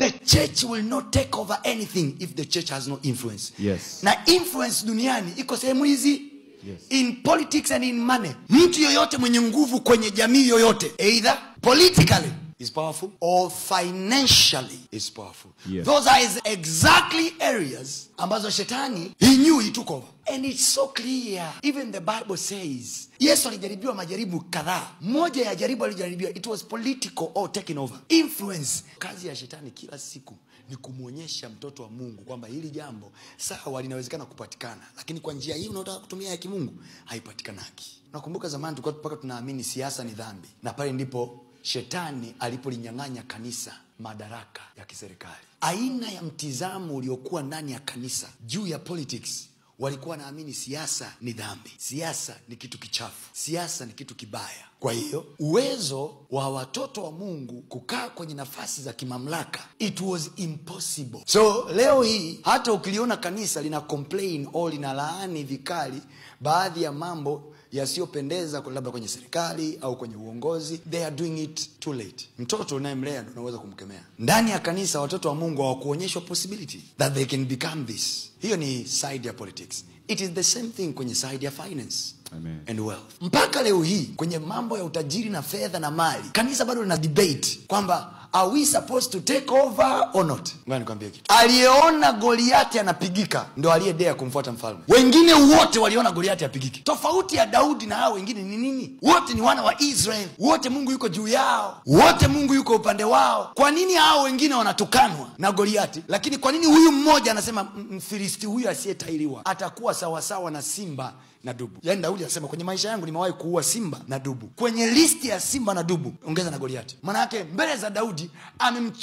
The church will not take over anything if the church has no influence. Yes. Na influence duniani iko sehemu hizi. Yes. In politics and in money. Mtu yoyote mwenye nguvu kwenye jamii yoyote, either politically is powerful or financially is powerful. Yes. Those are exactly areas ambazo shetani he knew he took over. And it's so clear. Even the Bible says, Yesu alijaribiwa majaribu kadhaa. Moja ya jaribu alijaribiwa, it was political or taking over. Influence. Kazi ya shetani kila siku ni kumuonyesha mtoto wa Mungu kwamba hili jambo sawa linawezekana kupatikana, lakini kwa njia hii unataka kutumia ya kimungu haipatikanaki. Nakumbuka zamani tulikuwa mpaka tunaamini siasa ni dhambi. Na pale ndipo shetani alipolinyang'anya kanisa madaraka ya kiserikali. Aina ya mtizamo uliokuwa ndani ya kanisa juu ya politics, walikuwa naamini siasa ni dhambi, siasa ni kitu kichafu, siasa ni kitu kibaya. Kwa hiyo uwezo wa watoto wa Mungu kukaa kwenye nafasi za kimamlaka, it was impossible. So leo hii hata ukiliona kanisa lina complain au lina laani vikali baadhi ya mambo yasiyopendeza labda kwenye serikali au kwenye uongozi, they are doing it too late. Mtoto unayemlea ndio unaweza kumkemea. Ndani ya kanisa watoto wa Mungu hawakuonyeshwa possibility that they can become this. Hiyo ni side ya politics. It is the same thing kwenye side ya finance. Amen. And wealth. Mpaka leo hii kwenye mambo ya utajiri na fedha na mali, kanisa bado lina debate kwamba are we supposed to take over or not? Ngoja nikwambie kitu. Aliyeona Goliati anapigika ndio aliyedea kumfuata mfalme. Wengine wote waliona Goliati apigiki. Tofauti ya Daudi na hao wengine ni nini? Wote ni wana wa Israeli. Wote Mungu yuko juu yao. Wote Mungu yuko upande wao. Kwa nini hao wengine wanatukanwa na Goliati? Lakini kwa nini huyu mmoja anasema Mfilisti huyu asiyetairiwa atakuwa sawa sawa na simba na dubu? Yaani Daudi anasema kwenye maisha yangu nimewahi kuua simba na dubu. Kwenye listi ya simba na dubu ongeza na Goliati. Maana yake mbele za Daudi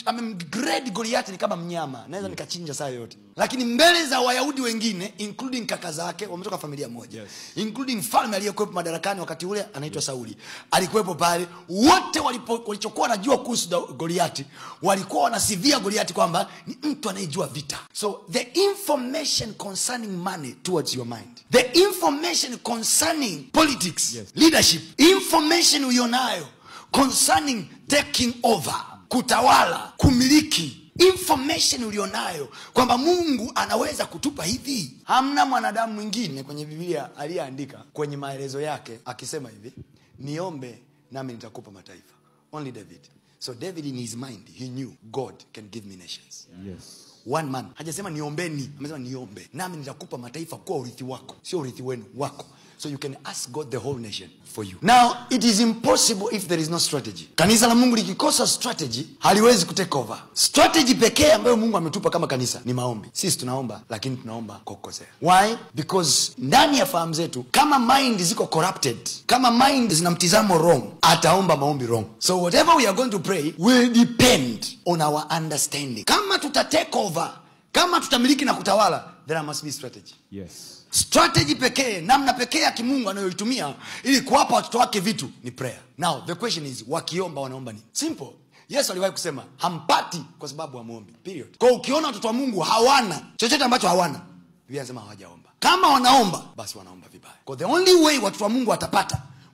amemgrade Goliati ni kama mnyama, naweza nikachinja saa yote. Lakini mbele za Wayahudi wengine including kaka zake, wametoka familia moja, yes, including mfalme aliyekuwa madarakani wakati ule anaitwa Sauli, alikuwepo pale. Wote walichokuwa wanajua kuhusu Goliati walikuwa wanasivia Goliati kwamba ni mtu anayejua vita. So the information concerning money towards your mind, the information concerning politics, yes, leadership, information ulionayo concerning taking over, kutawala, kumiliki, information ulionayo kwamba Mungu anaweza kutupa hivi. Hamna mwanadamu mwingine kwenye Biblia aliyeandika kwenye maelezo yake akisema hivi, niombe nami nitakupa mataifa. Only David. So David in his mind, he knew God can give me nations. Yes. One man. Hajasema niombeni, amesema niombe nami nitakupa mataifa kwa urithi wako, sio urithi wenu, wako. So you can ask God the whole nation for you. Now, it is impossible if there is no strategy. Kanisa la Mungu likikosa strategy, haliwezi kutake over. Strategy pekee ambayo Mungu ametupa kama kanisa ni maombi. Sisi tunaomba, lakini tunaomba kwa kukosea. Why? Because ndani ya fahamu zetu, kama mind ziko corrupted, kama mind zina mtizamo wrong, ataomba maombi wrong. So whatever we are going to pray will depend on our understanding. Kama tutatake over, kama tutamiliki na kutawala, there must be strategy. Yes. Strategy pekee, namna pekee ya kimungu anayoitumia ili kuwapa watoto wake vitu ni prayer. Now the question is, wakiomba wanaomba nini? Simple. Yesu aliwahi kusema hampati kwa sababu hamuombi. Period. Kwa ukiona watoto wa Mungu hawana chochote ambacho hawana, Biblia inasema hawajaomba. Kama wanaomba, basi wanaomba vibaya. Kwa the only way watoto wa Mungu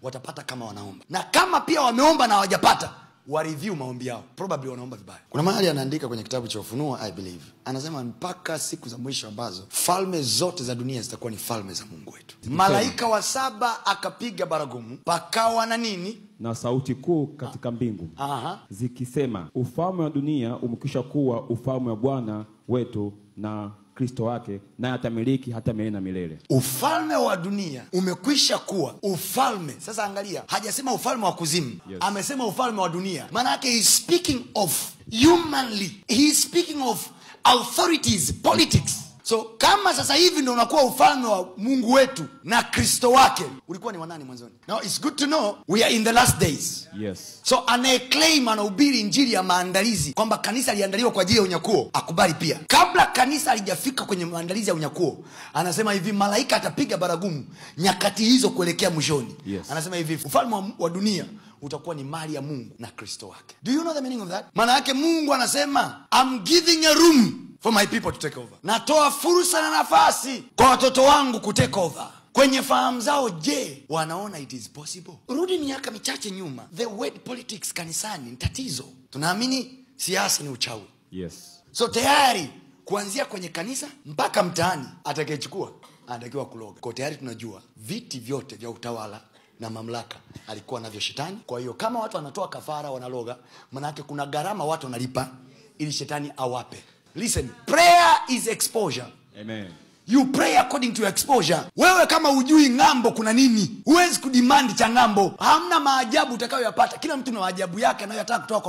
watapata kama wanaomba. Na kama pia wameomba na hawajapata, wa review maombi yao, probably wanaomba vibaya. Kuna mahali anaandika kwenye kitabu cha Ufunuo, I believe, anasema mpaka siku za mwisho ambazo falme zote za dunia zitakuwa ni falme za Mungu wetu. Malaika wa 7 akapiga baragumu, pakawa na nini? Na sauti kuu katika mbingu, zikisema, ufalme wa dunia umekwisha kuwa ufalme wa Bwana wetu na Kristo wake, naye atamiliki hata milele na milele. Ufalme wa dunia umekwisha kuwa ufalme. Sasa angalia, hajasema ufalme wa kuzimu, yes, amesema ufalme wa dunia. Maana yake he is speaking of humanly, he is speaking of authorities, politics. So kama sasa hivi ndio unakuwa ufalme wa Mungu wetu na Kristo wake, ulikuwa ni wanani mwanzoni? Now it's good to know we are in the last days. Yes. So anayeclaim, anahubiri injili ya maandalizi kwamba kanisa liandaliwa kwa ajili ya unyakuo, akubali pia. Kabla kanisa halijafika kwenye maandalizi ya unyakuo, anasema hivi, malaika atapiga baragumu nyakati hizo kuelekea mwishoni. Yes. Anasema hivi, ufalme wa dunia utakuwa ni mali ya Mungu na Kristo wake. Do you know the meaning of that? Maana yake Mungu anasema I'm giving a room for my people to take over. Natoa fursa na nafasi kwa watoto wangu ku take over. Kwenye fahamu zao, je, wanaona it is possible? Rudi miaka michache nyuma, the word politics kanisani ni tatizo. Tunaamini siasa ni uchawi. Yes. So tayari kuanzia kwenye kanisa mpaka mtaani atakayechukua anatakiwa kuloga. Kwa tayari tunajua viti vyote vya utawala na mamlaka alikuwa navyo shetani. Kwa hiyo kama watu wanatoa kafara wanaloga, maana yake kuna gharama watu wanalipa ili shetani awape. Listen, prayer is exposure. Amen. You pray according to your exposure. Wewe kama hujui ng'ambo kuna nini, huwezi kudemand cha ng'ambo. Hamna maajabu utakayoyapata. Kila mtu na maajabu yake anayotaka kutoka